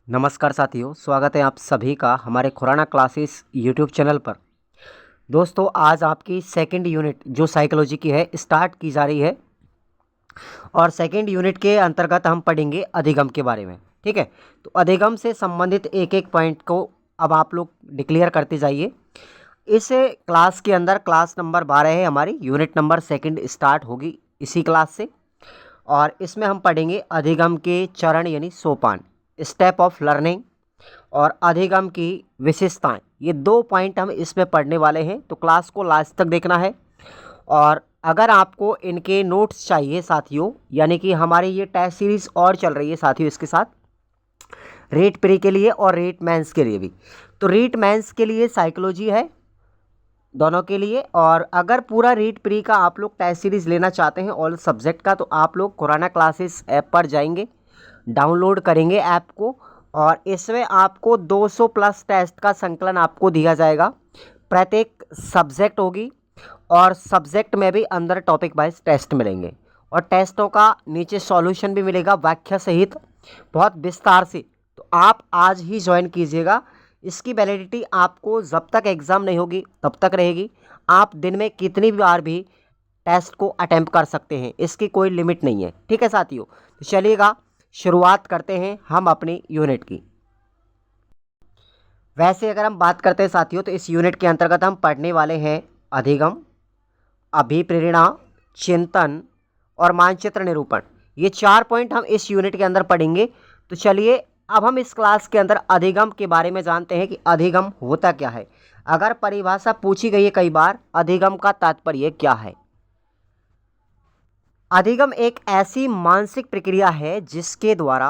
नमस्कार साथियों, स्वागत है आप सभी का हमारे खुराना क्लासेस यूट्यूब चैनल पर। दोस्तों, आज आपकी सेकंड यूनिट जो साइकोलॉजी की है स्टार्ट की जा रही है और सेकंड यूनिट के अंतर्गत हम पढ़ेंगे अधिगम के बारे में। ठीक है, तो अधिगम से संबंधित एक एक पॉइंट को अब आप लोग डिक्लेयर करते जाइए। इस क्लास के अंदर क्लास नंबर 12 है हमारी, यूनिट नंबर सेकंड स्टार्ट होगी इसी क्लास से और इसमें हम पढ़ेंगे अधिगम के चरण यानी सोपान, स्टेप ऑफ लर्निंग और अधिगम की विशेषताएं। ये दो पॉइंट हम इसमें पढ़ने वाले हैं, तो क्लास को लास्ट तक देखना है। और अगर आपको इनके नोट्स चाहिए साथियों, यानी कि हमारी ये टेस्ट सीरीज़ और चल रही है साथियों इसके साथ, रीट प्री के लिए और रीट मेंस के लिए भी। तो रीट मेंस के लिए साइकोलॉजी है दोनों के लिए, और अगर पूरा रीट प्री का आप लोग टेस्ट सीरीज़ लेना चाहते हैं ऑल सब्जेक्ट का, तो आप लोग खुराना क्लासेस ऐप पर जाएंगे, डाउनलोड करेंगे ऐप को और इसमें आपको 200 प्लस टेस्ट का संकलन आपको दिया जाएगा। प्रत्येक सब्जेक्ट होगी और सब्जेक्ट में भी अंदर टॉपिक वाइज टेस्ट मिलेंगे और टेस्टों का नीचे सॉल्यूशन भी मिलेगा व्याख्या सहित बहुत विस्तार से। तो आप आज ही ज्वाइन कीजिएगा। इसकी वैलिडिटी आपको जब तक एग्ज़ाम नहीं होगी तब तक रहेगी। आप दिन में कितनी बार भी टेस्ट को अटेम्प्ट कर सकते हैं, इसकी कोई लिमिट नहीं है। ठीक है साथियों, तो चलिएगा शुरुआत करते हैं हम अपनी यूनिट की। वैसे अगर हम बात करते हैं साथियों, तो इस यूनिट के अंतर्गत हम पढ़ने वाले हैं अधिगम, अभिप्रेरणा, चिंतन और मानचित्र निरूपण। ये 4 पॉइंट हम इस यूनिट के अंदर पढ़ेंगे। तो चलिए अब हम इस क्लास के अंदर अधिगम के बारे में जानते हैं कि अधिगम होता क्या है। अगर परिभाषा पूछी गई है कई बार, अधिगम का तात्पर्य क्या है। अधिगम एक ऐसी मानसिक प्रक्रिया है जिसके द्वारा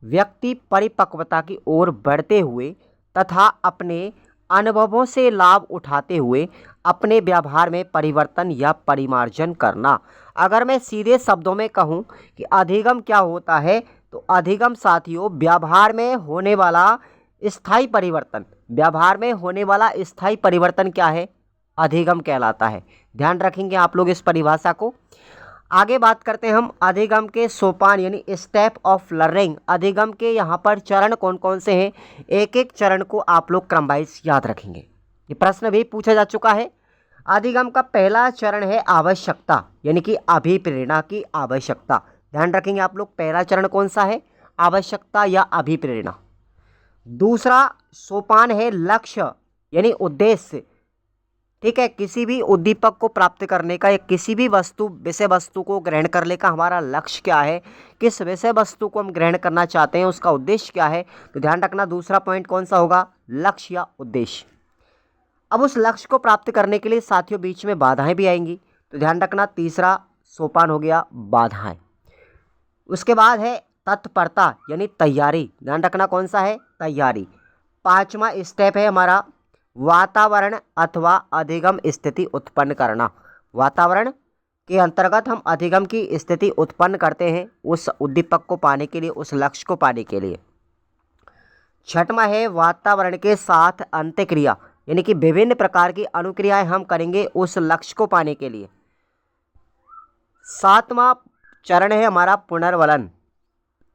व्यक्ति परिपक्वता की ओर बढ़ते हुए तथा अपने अनुभवों से लाभ उठाते हुए अपने व्यवहार में परिवर्तन या परिमार्जन करना। अगर मैं सीधे शब्दों में कहूँ कि अधिगम क्या होता है, तो अधिगम साथियों व्यवहार में होने वाला स्थायी परिवर्तन। व्यवहार में होने वाला स्थायी परिवर्तन क्या है, अधिगम कहलाता है। ध्यान रखेंगे आप लोग इस परिभाषा को। आगे बात करते हैं हम अधिगम के सोपान यानी स्टेप ऑफ लर्निंग। अधिगम के यहाँ पर चरण कौन कौन से हैं, एक एक चरण को आप लोग क्रम वाइज याद रखेंगे। ये प्रश्न भी पूछा जा चुका है। अधिगम का पहला चरण है आवश्यकता यानी कि अभिप्रेरणा की आवश्यकता। ध्यान रखेंगे आप लोग, पहला चरण कौन सा है, आवश्यकता या अभिप्रेरणा। दूसरा सोपान है लक्ष्य यानी उद्देश्य। ठीक है, किसी भी उद्दीपक को प्राप्त करने का या किसी भी विषय वस्तु को ग्रहण करने का हमारा लक्ष्य क्या है, किस विषय वस्तु को हम ग्रहण करना चाहते हैं, उसका उद्देश्य क्या है। तो ध्यान रखना दूसरा पॉइंट कौन सा होगा, लक्ष्य या उद्देश्य। अब उस लक्ष्य को प्राप्त करने के लिए साथियों बीच में बाधाएं भी आएंगी, तो ध्यान रखना तीसरा सोपान हो गया बाधाएं। उसके बाद है तत्परता यानी तैयारी। ध्यान रखना कौन सा है, तैयारी। पांचवा स्टेप है हमारा वातावरण अथवा अधिगम स्थिति उत्पन्न करना। वातावरण के अंतर्गत हम अधिगम की स्थिति उत्पन्न करते हैं उस उद्दीपक को पाने के लिए, उस लक्ष्य को पाने के लिए। छठवां है वातावरण के साथ अंत्यक्रिया यानी कि विभिन्न प्रकार की अनुक्रियाएं हम करेंगे उस लक्ष्य को पाने के लिए। सातवां चरण है हमारा पुनर्वलन।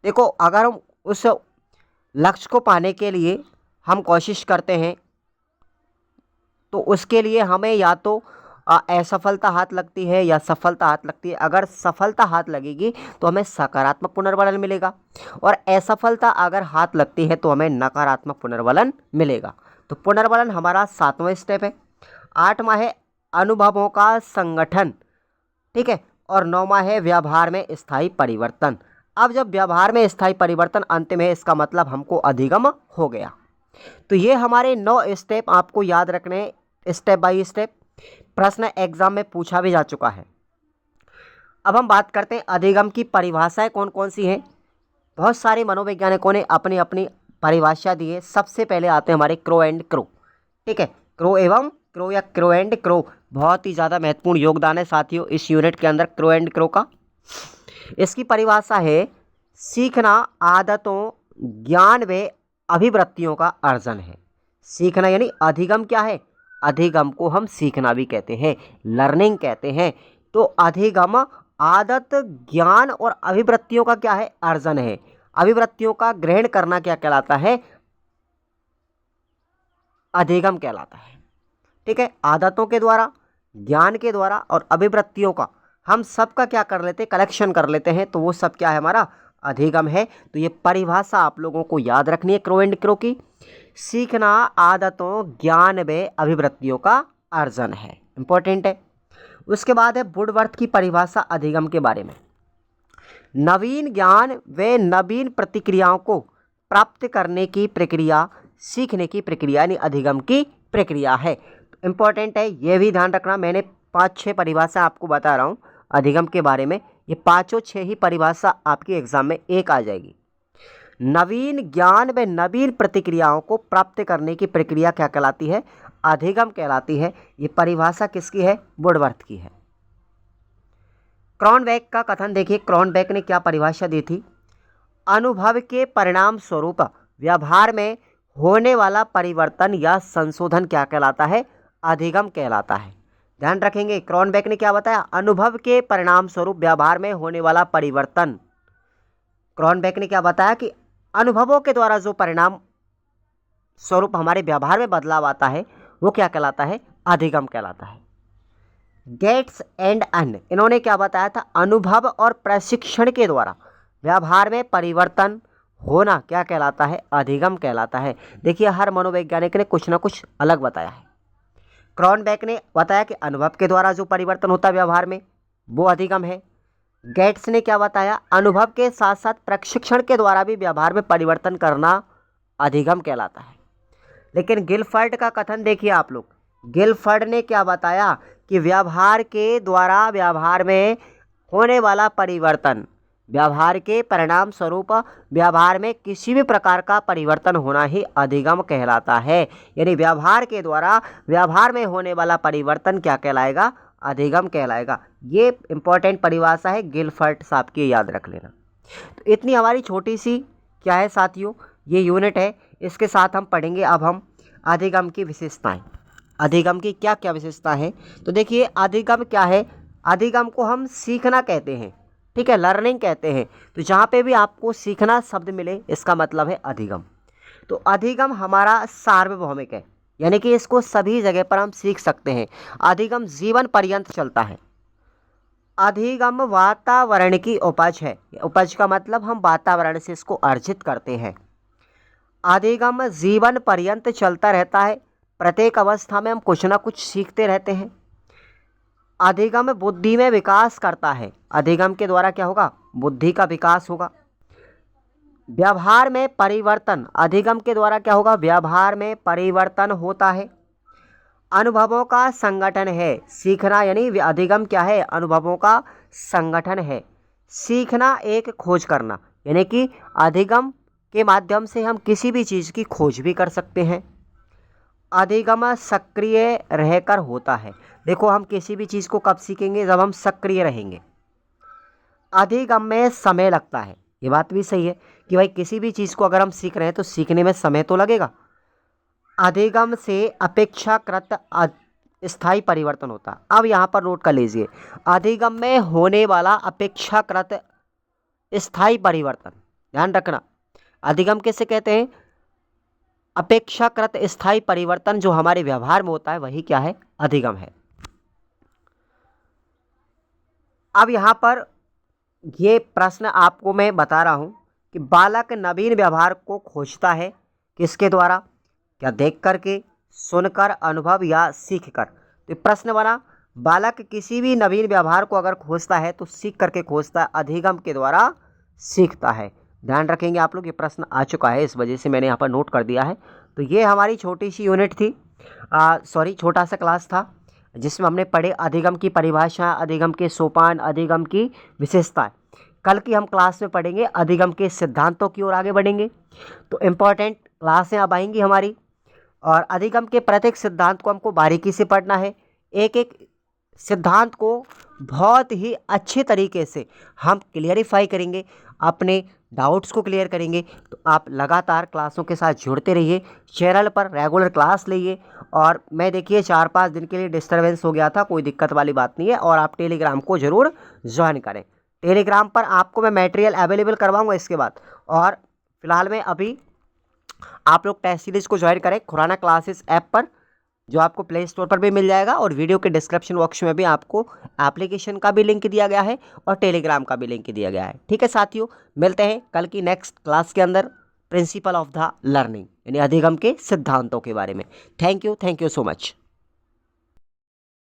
देखो, अगर हम उस लक्ष्य को पाने के लिए हम कोशिश करते हैं तो उसके लिए हमें या तो असफलता हाथ लगती है या सफलता हाथ लगती है। अगर सफलता हाथ लगेगी तो हमें सकारात्मक पुनर्वलन मिलेगा और असफलता अगर हाथ लगती है तो हमें नकारात्मक पुनर्वलन मिलेगा। तो पुनर्वलन हमारा 7वां स्टेप है। 8वां है अनुभवों का संगठन। ठीक है, और 9वां है व्यवहार में स्थायी परिवर्तन। अब जब व्यवहार में स्थायी परिवर्तन अंत में है, इसका मतलब हमको अधिगम हो गया। तो ये हमारे 9 स्टेप आपको याद रखने हैं स्टेप बाय स्टेप। प्रश्न एग्जाम में पूछा भी जा चुका है। अब हम बात करते हैं अधिगम की परिभाषाएं कौन कौन सी हैं। बहुत सारे मनोवैज्ञानिकों ने अपनी अपनी परिभाषा दी है। सबसे पहले आते हैं हमारे क्रो एंड क्रो। ठीक है, क्रो एवं क्रो या क्रो एंड क्रो, बहुत ही ज़्यादा महत्वपूर्ण योगदान है साथियों इस यूनिट के अंदर क्रो एंड क्रो का। इसकी परिभाषा है सीखना आदतों, ज्ञान व अभिवृत्तियों का अर्जन है। सीखना यानी अधिगम क्या है, अधिगम को हम सीखना भी कहते हैं, लर्निंग कहते हैं। तो अधिगम आदत, ज्ञान और अभिवृत्तियों का क्या है, अर्जन है। अभिवृत्तियों का ग्रहण करना क्या कहलाता है? अधिगम कहलाता है। ठीक है, आदतों के द्वारा, ज्ञान के द्वारा और अभिवृत्तियों का हम सब का क्या कर लेते हैं? कलेक्शन कर लेते हैं, तो वो सब क्या है? हमारा अधिगम है। तो ये परिभाषा आप लोगों को याद रखनी है क्रो एंड क्रो की। सीखना आदतों, ज्ञान व अभिवृत्तियों का अर्जन है, इंपॉर्टेंट है। उसके बाद है वुडवर्थ की परिभाषा अधिगम के बारे में। नवीन ज्ञान व नवीन प्रतिक्रियाओं को प्राप्त करने की प्रक्रिया सीखने की प्रक्रिया यानी अधिगम की प्रक्रिया है। इंपॉर्टेंट है, ये भी ध्यान रखना। मैंने 5-6 परिभाषा आपको बता रहा हूँ अधिगम के बारे में, ये 5-6 ही परिभाषा आपकी एग्जाम में एक आ जाएगी। नवीन ज्ञान व नवीन प्रतिक्रियाओं को प्राप्त करने की प्रक्रिया क्या कहलाती है? अधिगम कहलाती है। ये परिभाषा किसकी है? वुडवर्थ की है। क्रॉनबेक का कथन देखिए, क्रॉनबेक ने क्या परिभाषा दी थी? अनुभव के परिणाम स्वरूप व्यवहार में होने वाला परिवर्तन या संशोधन क्या कहलाता है? अधिगम कहलाता है। ध्यान रखेंगे, क्रॉनबेक ने क्या बताया? अनुभव के परिणाम स्वरूप व्यवहार में होने वाला परिवर्तन। क्रॉनबेक ने क्या बताया कि अनुभवों के द्वारा जो परिणाम स्वरूप हमारे व्यवहार में बदलाव आता है वो क्या कहलाता है? अधिगम कहलाता है। गेट्स एंड अन्य, इन्होंने क्या बताया था? अनुभव और प्रशिक्षण के द्वारा व्यवहार में परिवर्तन होना क्या कहलाता है? अधिगम कहलाता है। देखिए, हर मनोवैज्ञानिक ने कुछ ना कुछ अलग बताया है। क्रॉनबेक ने बताया कि अनुभव के द्वारा जो परिवर्तन होता है व्यवहार में वो अधिगम है। गेट्स ने क्या बताया? अनुभव के साथ साथ प्रशिक्षण के द्वारा भी व्यवहार में परिवर्तन करना अधिगम कहलाता है। लेकिन गिलफर्ड का कथन देखिए आप लोग, गिलफर्ड ने क्या बताया कि व्यवहार के द्वारा व्यवहार में होने वाला परिवर्तन, व्यवहार के परिणाम स्वरूप व्यवहार में किसी भी प्रकार का परिवर्तन होना ही अधिगम कहलाता है। यानी व्यवहार के द्वारा व्यवहार में होने वाला परिवर्तन क्या कहलाएगा? अधिगम कहलाएगा। ये इंपॉर्टेंट परिभाषा है, गिलफर्ड साहब की याद रख लेना। तो इतनी हमारी छोटी सी क्या है साथियों, ये यूनिट है। इसके साथ हम पढ़ेंगे अब हम अधिगम की विशेषताएं। अधिगम की क्या क्या विशेषता है? तो देखिए, अधिगम क्या है? अधिगम को हम सीखना कहते हैं, ठीक है, लर्निंग कहते हैं। तो जहाँ पे भी आपको सीखना शब्द मिले इसका मतलब है अधिगम। तो अधिगम हमारा सार्वभौमिक है, यानी कि इसको सभी जगह पर हम सीख सकते हैं। अधिगम जीवन पर्यंत चलता है। अधिगम वातावरण की उपज है। उपज का मतलब हम वातावरण से इसको अर्जित करते हैं। अधिगम जीवन पर्यंत चलता रहता है। प्रत्येक अवस्था में हम कुछ ना कुछ सीखते रहते हैं। अधिगम बुद्धि में विकास करता है। अधिगम के द्वारा क्या होगा? बुद्धि का विकास होगा। व्यवहार में परिवर्तन, अधिगम के द्वारा क्या होगा? व्यवहार में परिवर्तन होता है। अनुभवों का संगठन है। सीखना यानी अधिगम क्या है? अनुभवों का संगठन है। सीखना एक खोज करना, यानी कि अधिगम के माध्यम से हम किसी भी चीज़ की खोज भी कर सकते हैं। अधिगम सक्रिय रहकर होता है। देखो, हम किसी भी चीज़ को कब सीखेंगे? जब हम सक्रिय रहेंगे। अधिगम में समय लगता है। ये बात भी सही है कि भाई किसी भी चीज़ को अगर हम सीख रहे हैं तो सीखने में समय तो लगेगा। अधिगम से अपेक्षाकृत स्थायी परिवर्तन होता है। अब यहाँ पर नोट कर लीजिए, अधिगम में होने वाला अपेक्षाकृत स्थायी परिवर्तन, ध्यान रखना। अधिगम किसे कहते हैं? अपेक्षाकृत स्थायी परिवर्तन जो हमारे व्यवहार में होता है वही क्या है? अधिगम है। अब यहाँ पर ये प्रश्न आपको मैं बता रहा हूँ कि बालक नवीन व्यवहार को खोजता है किसके द्वारा? क्या देख करके, सुनकर, अनुभव या सीख कर? तो प्रश्न बना, बालक किसी भी नवीन व्यवहार को अगर खोजता है तो सीख करके खोजता है, अधिगम के द्वारा सीखता है। ध्यान रखेंगे आप लोग, ये प्रश्न आ चुका है, इस वजह से मैंने यहाँ पर नोट कर दिया है। तो ये हमारी छोटी सी यूनिट थी, छोटा सा क्लास था जिसमें हमने पढ़े अधिगम की परिभाषा, अधिगम के सोपान, अधिगम की विशेषताएं। कल की हम क्लास में पढ़ेंगे अधिगम के सिद्धांतों की ओर आगे बढ़ेंगे। तो इम्पॉर्टेंट क्लासें अब आएंगी हमारी, और अधिगम के प्रत्येक सिद्धांत को हमको बारीकी से पढ़ना है। एक एक सिद्धांत को बहुत ही अच्छे तरीके से हम क्लियरिफाई करेंगे, अपने डाउट्स को क्लियर करेंगे। तो आप लगातार क्लासों के साथ जुड़ते रहिए, चैनल पर रेगुलर क्लास लीजिए। और मैं देखिए 4-5 दिन के लिए डिस्टर्बेंस हो गया था, कोई दिक्कत वाली बात नहीं है। और आप टेलीग्राम को ज़रूर ज्वाइन करें। टेलीग्राम पर आपको मैं मटेरियल अवेलेबल करवाऊंगा इसके बाद, और फिलहाल में अभी आप लोग टेस्ट सीरीज़ को ज्वाइन करें खुराना क्लासेस ऐप पर, जो आपको प्ले स्टोर पर भी मिल जाएगा, और वीडियो के डिस्क्रिप्शन बॉक्स में भी आपको एप्लीकेशन का भी लिंक दिया गया है और टेलीग्राम का भी लिंक दिया गया है। ठीक है साथियों, मिलते हैं कल की नेक्स्ट क्लास के अंदर प्रिंसिपल ऑफ द लर्निंग यानी अधिगम के सिद्धांतों के बारे में। Thank you so much.